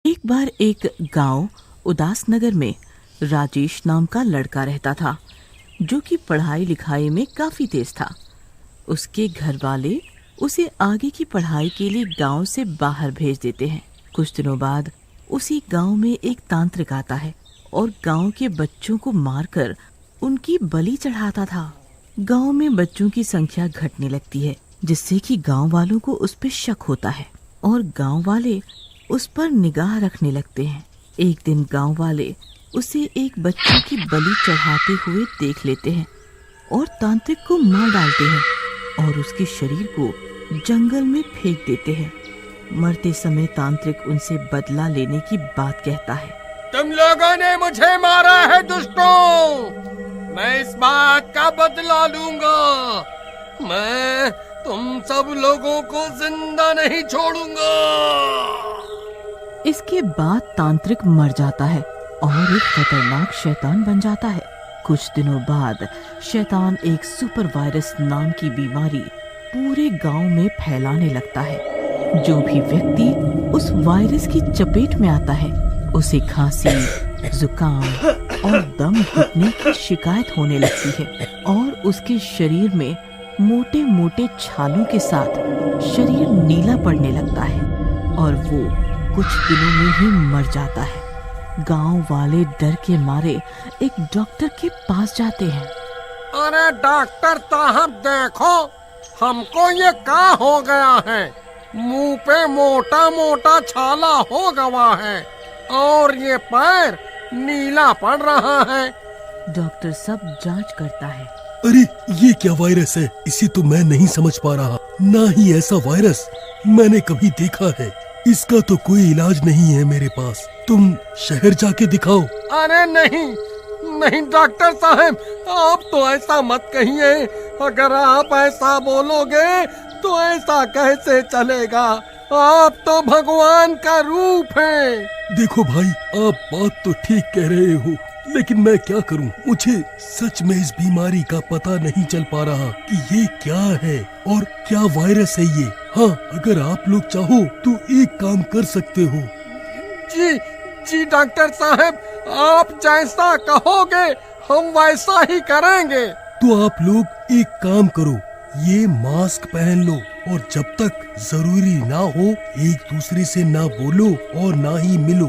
एक बार एक गांव उदासनगर में राजेश नाम का लड़का रहता था, जो कि पढ़ाई लिखाई में काफी तेज था। उसके घर वाले उसे आगे की पढ़ाई के लिए गांव से बाहर भेज देते हैं। कुछ दिनों बाद उसी गांव में एक तांत्रिक आता है और गांव के बच्चों को मारकर उनकी बलि चढ़ाता था। गांव में बच्चों की संख्या घटने लगती है, जिससे कि गांव वालों को उस पर शक होता है और गांव वाले उस पर निगाह रखने लगते हैं। एक दिन गांव वाले उसे एक बच्चे की बलि चढ़ाते हुए देख लेते हैं और तांत्रिक को मार डालते हैं और उसके शरीर को जंगल में फेंक देते हैं। मरते समय तांत्रिक उनसे बदला लेने की बात कहता है। तुम लोगों ने मुझे मारा है दुष्टों, मैं इस बात का बदला लूंगा। मैं तुम सब लोगों को जिंदा नहीं छोड़ूंगा। इसके बाद तांत्रिक मर जाता है और एक खतरनाक शैतान बन जाता है। कुछ दिनों बाद शैतान एक सुपर वायरस नाम की बीमारी पूरे गांव में फैलाने लगता है। जो भी व्यक्ति उस वायरस की चपेट में आता है, उसे खांसी, जुकाम और दम घुटने की शिकायत होने लगती है और उसके शरीर में मोटे मोटे छालों के साथ शरीर नीला पड़ने लगता है और वो कुछ दिनों में ही मर जाता है। गांव वाले डर के मारे एक डॉक्टर के पास जाते हैं। अरे डॉक्टर साहब देखो, हमको ये क्या हो गया है? मुंह पे मोटा मोटा छाला हो गया है और ये पैर नीला पड़ रहा है। डॉक्टर सब जांच करता है। अरे ये क्या वायरस है? इसे तो मैं नहीं समझ पा रहा। ना ही ऐसा वायरस मैंने कभी देखा है। इसका तो कोई इलाज नहीं है मेरे पास। तुम शहर जाके दिखाओ। अरे नहीं नहीं डॉक्टर साहब, आप तो ऐसा मत कहिए। अगर आप ऐसा बोलोगे तो ऐसा कैसे चलेगा? आप तो भगवान का रूप हैं। देखो भाई, आप बात तो ठीक कह रहे हो, लेकिन मैं क्या करूं? मुझे सच में इस बीमारी का पता नहीं चल पा रहा कि ये क्या है और क्या वायरस है ये। हाँ, अगर आप लोग चाहो तो एक काम कर सकते हो। जी जी डॉक्टर साहब, आप जैसा कहोगे हम वैसा ही करेंगे। तो आप लोग एक काम करो, ये मास्क पहन लो और जब तक जरूरी ना हो एक दूसरे से ना बोलो और ना ही मिलो।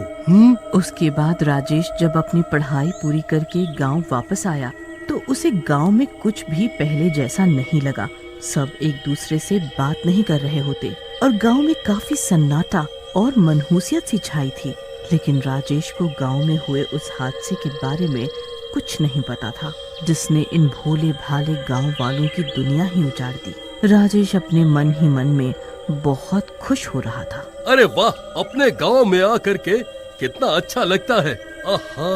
उसके बाद राजेश जब अपनी पढ़ाई पूरी करके गांव वापस आया तो उसे गांव में कुछ भी पहले जैसा नहीं लगा। सब एक दूसरे से बात नहीं कर रहे होते और गांव में काफी सन्नाटा और मनहूसियत सी छाई थी। लेकिन राजेश को गांव में हुए उस हादसे के बारे में कुछ नहीं पता था, जिसने इन भोले भाले गांव वालों की दुनिया ही उजाड़ दी। राजेश अपने मन ही मन में बहुत खुश हो रहा था। अरे वाह, अपने गांव में आकर के कितना अच्छा लगता है। आहा,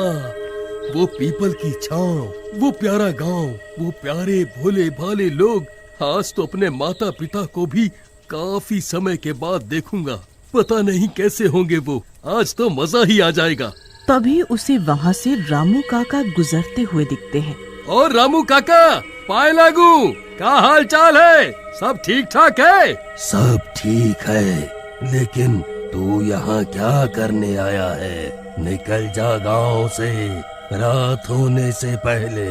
वो पीपल की छांव, वो प्यारा गांव, वो प्यारे भोले भाले लोग। आज तो अपने माता पिता को भी काफी समय के बाद देखूंगा। पता नहीं कैसे होंगे वो। आज तो मजा ही आ जाएगा। तभी उसे वहाँ से रामू काका गुजरते हुए दिखते हैं। और रामू काका, पाए लागू, क्या हाल चाल है? सब ठीक ठाक है? सब ठीक है, लेकिन तू यहाँ क्या करने आया है? निकल जा गांव से, रात होने से पहले।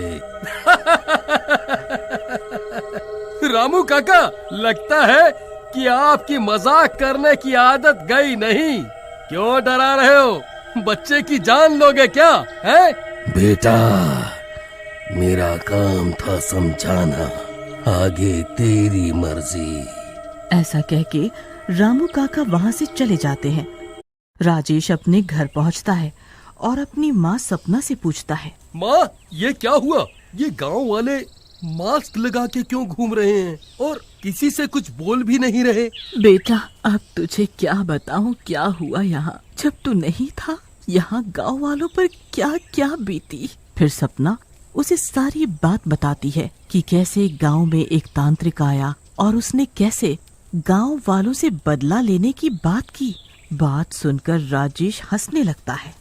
रामू काका, लगता है कि आपकी मजाक करने की आदत गई नहीं। क्यों डरा रहे हो? बच्चे की जान लोगे क्या है? बेटा, मेरा काम था समझाना, आगे तेरी मर्जी। ऐसा कह के रामू काका वहाँ से चले जाते हैं। राजेश अपने घर पहुँचता है और अपनी माँ सपना से पूछता है। माँ, ये क्या हुआ? ये गांव वाले मास्क लगा के क्यों घूम रहे हैं और किसी से कुछ बोल भी नहीं रहे? बेटा, अब तुझे क्या बताऊं क्या हुआ यहाँ। जब तू नहीं था यहाँ गांव वालों पर क्या क्या बीती। फिर सपना उसे सारी बात बताती है कि कैसे गांव में एक तांत्रिक आया और उसने कैसे गांव वालों से बदला लेने की बात की। बात सुनकर राजेश हंसने लगता है।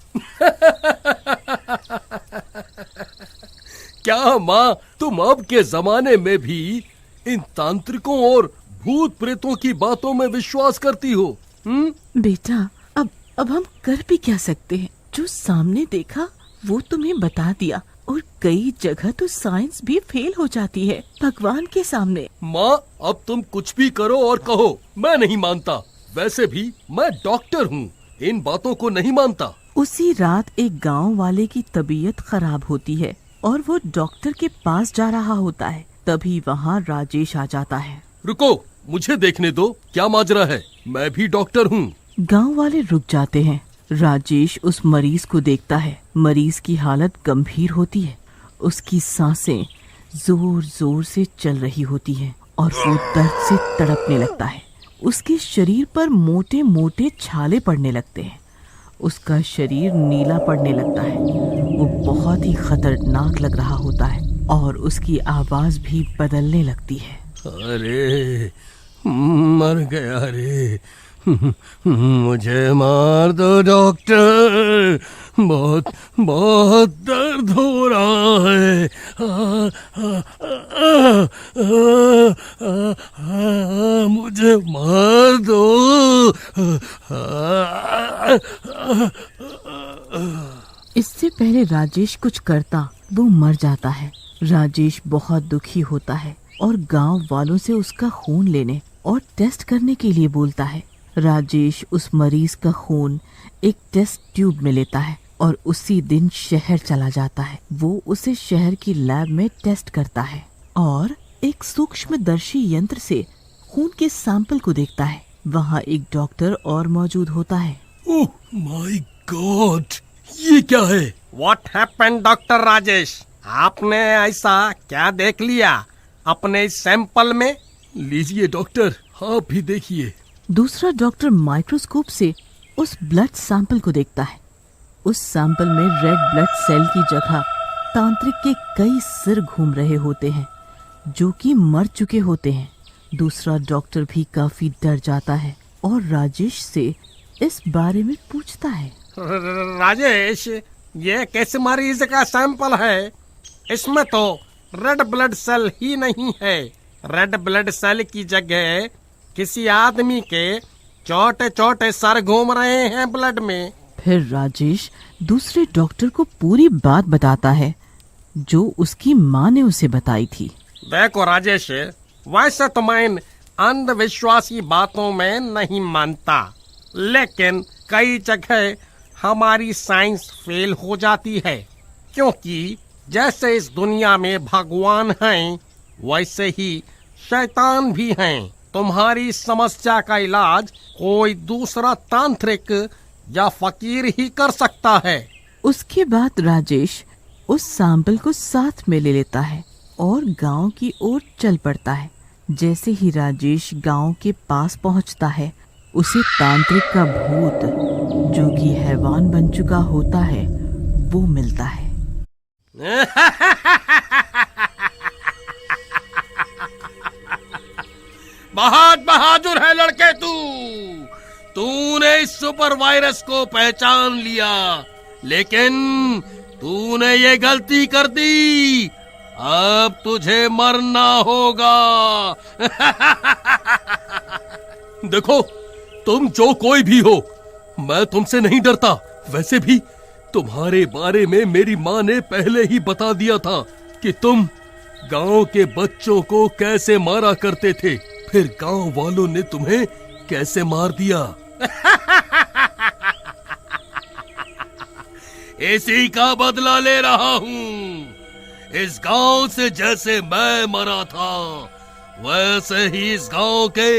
क्या माँ, तुम अब के जमाने में भी इन तांत्रिकों और भूत प्रेतों की बातों में विश्वास करती हो? बेटा, अब अब हम कर भी क्या सकते हैं? जो सामने देखा वो तुम्हें बता दिया, और कई जगह तो साइंस भी फेल हो जाती है भगवान के सामने। माँ, अब तुम कुछ भी करो और कहो, मैं नहीं मानता। वैसे भी मैं डॉक्टर हूँ, इन बातों को नहीं मानता। उसी रात एक गांव वाले की तबीयत खराब होती है और वो डॉक्टर के पास जा रहा होता है। तभी वहाँ राजेश आ जाता है। रुको, मुझे देखने दो, क्या माजरा है, मैं भी डॉक्टर हूँ। गांव वाले रुक जाते हैं। राजेश उस मरीज को देखता है। मरीज की हालत गंभीर होती है, उसकी सांसें जोर जोर से चल रही होती हैं और वो दर्द से तड़पने लगता है। उसके शरीर पर मोटे मोटे छाले पड़ने लगते हैं, उसका शरीर नीला पड़ने लगता है। वो बहुत ही खतरनाक लग रहा होता है और उसकी आवाज भी बदलने लगती है। अरे मर गया रे, मुझे मार दो डॉक्टर, बहुत बहुत दर्द हो रहा है। मुझे मार दो। इससे पहले राजेश कुछ करता, वो मर जाता है। राजेश बहुत दुखी होता है और गांव वालों से उसका खून लेने और टेस्ट करने के लिए बोलता है। राजेश उस मरीज का खून एक टेस्ट ट्यूब में लेता है और उसी दिन शहर चला जाता है। वो उसे शहर की लैब में टेस्ट करता है और एक सूक्ष्मदर्शी यंत्र से खून के सैंपल को देखता है। वहाँ एक डॉक्टर और मौजूद होता है। ओह माय गॉड, ये क्या है? What happened doctor Rajesh? आपने ऐसा क्या देख लिया अपने सैंपल में? लीजिए डॉक्टर, आप भी देखिए। दूसरा डॉक्टर माइक्रोस्कोप से उस ब्लड सैंपल को देखता है। उस सैंपल में रेड ब्लड सेल की जगह तांत्रिक के कई सिर घूम रहे होते हैं जो कि मर चुके होते हैं। दूसरा डॉक्टर भी काफी डर जाता है और राजेश से इस बारे में पूछता है। राजेश, ये किस मरीज का सैंपल है? इसमें तो रेड ब्लड सेल ही नहीं है। रेड ब्लड सेल की जगह किसी आदमी के छोटे छोटे सर घूम रहे हैं ब्लड में। फिर राजेश दूसरे डॉक्टर को पूरी बात बताता है जो उसकी माँ ने उसे बताई थी। देखो राजेश, वैसे तो मैं इन अंधविश्वासी बातों में नहीं मानता, लेकिन कई जगह हमारी साइंस फेल हो जाती है, क्योंकि जैसे इस दुनिया में भगवान हैं, वैसे ही शैतान भी हैं। तुम्हारी समस्या का इलाज कोई दूसरा तांत्रिक या फकीर ही कर सकता है। उसके बाद राजेश उस सैंपल को साथ में ले लेता है और गांव की ओर चल पड़ता है। जैसे ही राजेश गांव के पास पहुंचता है, उसे तांत्रिक का भूत जो कि हैवान बन चुका होता है वो मिलता है। बहुत बहादुर है लड़के तूने इस सुपर वायरस को पहचान लिया, लेकिन तूने ये गलती कर दी। अब तुझे मरना होगा। देखो, तुम जो कोई भी हो, मैं तुमसे नहीं डरता। वैसे भी तुम्हारे बारे में मेरी माँ ने पहले ही बता दिया था कि तुम गांव के बच्चों को कैसे मारा करते थे। फिर गांव वालों ने तुम्हें कैसे मार दिया। इसी का बदला ले रहा हूँ। इस गांव से जैसे मैं मरा था, वैसे ही इस गांव के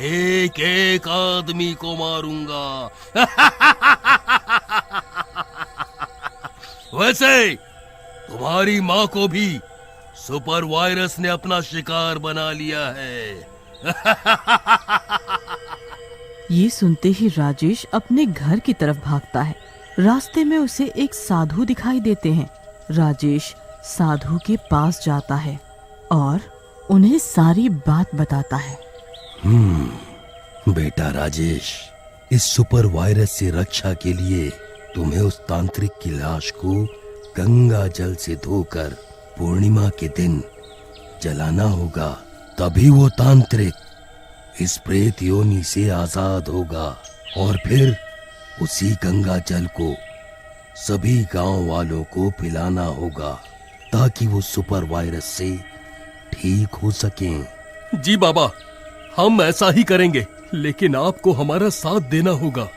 एक एक आदमी को मारूंगा। वैसे तुम्हारी माँ को भी सुपर वायरस ने अपना शिकार बना लिया है। ये सुनते ही राजेश अपने घर की तरफ भागता है। रास्ते में उसे एक साधु दिखाई देते हैं। राजेश साधु के पास जाता है और उन्हें सारी बात बताता है। बेटा राजेश, इस सुपर वायरस से रक्षा के लिए तुम्हें उस तांत्रिक की लाश को गंगा जल से धोकर पूर्णिमा के दिन जलाना होगा। तभी वो तांत्रिक इस प्रेत योनि से आजाद होगा और फिर उसी गंगा जल को सभी गांव वालों को पिलाना होगा ताकि वो सुपर वायरस से ठीक हो सकें। जी बाबा, हम ऐसा ही करेंगे, लेकिन आपको हमारा साथ देना होगा।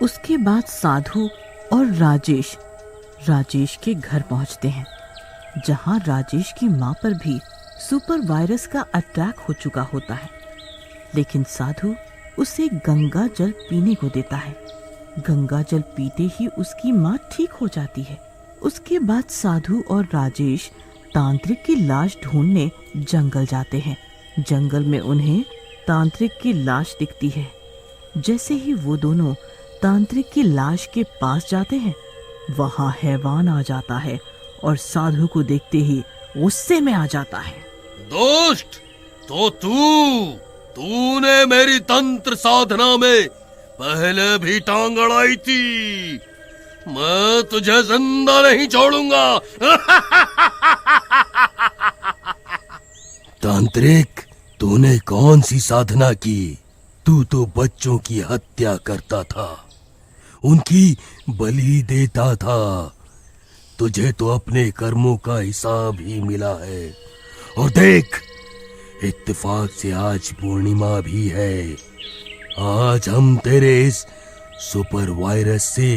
उसके बाद साधु और राजेश के घर पहुंचते हैं, जहां राजेश की मां पर भी सुपर वायरस का अटैक हो चुका होता है। लेकिन साधु उसे गंगा जल पीने को देता है। गंगा जल पीते ही उसकी मां ठीक हो जाती है। उसके बाद साधु और राजेश तांत्रिक की लाश ढूंढने जंगल जाते हैं। जंगल में उन्हें तांत्रिक की लाश दिखती है। जैसे ही वो दोनों तांत्रिक की लाश के पास जाते हैं, वहां हैवान आ जाता है और साधु को देखते ही गुस्से में आ जाता है। दोस्त, तो तूने मेरी तंत्र साधना में पहले भी टांग अड़ाई थी। मैं तुझे जिंदा नहीं छोड़ूंगा। तांत्रिक, तूने कौन सी साधना की? तू तो बच्चों की हत्या करता था, उनकी बलि देता था। तुझे तो अपने कर्मों का हिसाब ही मिला है। और देख, इत्तेफाक से आज पूर्णिमा भी है। आज हम तेरे इस सुपर वायरस से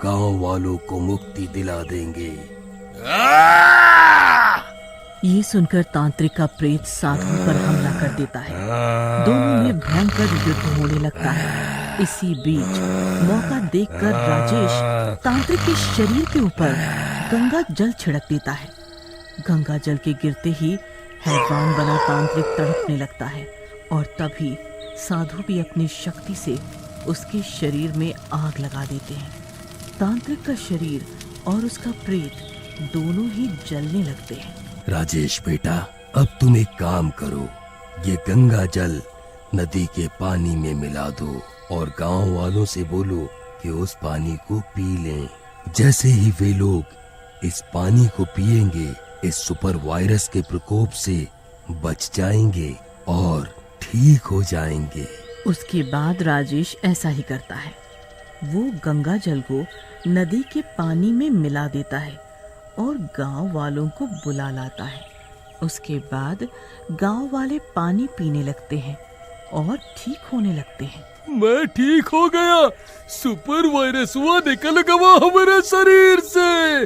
गांव वालों को मुक्ति दिला देंगे। ये सुनकर तांत्रिक का प्रेत साधु पर हमला कर देता है। दोनों में भयंकर युद्ध होने लगता है। इसी बीच मौका देखकर राजेश तांत्रिक के शरीर के ऊपर गंगा जल छिड़क देता है। गंगा जल के गिरते ही हैवान बना तांत्रिक तड़पने लगता है और तभी साधु भी अपनी शक्ति से उसके शरीर में आग लगा देते हैं। तांत्रिक का शरीर और उसका प्रेत दोनों ही जलने लगते हैं। राजेश बेटा, अब तुम एक काम करो, ये गंगा जल नदी के पानी में मिला दो और गांव वालों से बोलो कि उस पानी को पी लें। जैसे ही वे लोग इस पानी को पिएंगे, इस सुपर वायरस के प्रकोप से बच जाएंगे और ठीक हो जाएंगे। उसके बाद राजेश ऐसा ही करता है। वो गंगा जल को नदी के पानी में मिला देता है और गांव वालों को बुला लाता है। उसके बाद गांव वाले पानी पीने लगते हैं और ठीक होने लगते हैं। मैं ठीक हो गया। सुपर वायरस हुआ निकल गया हमारे शरीर से।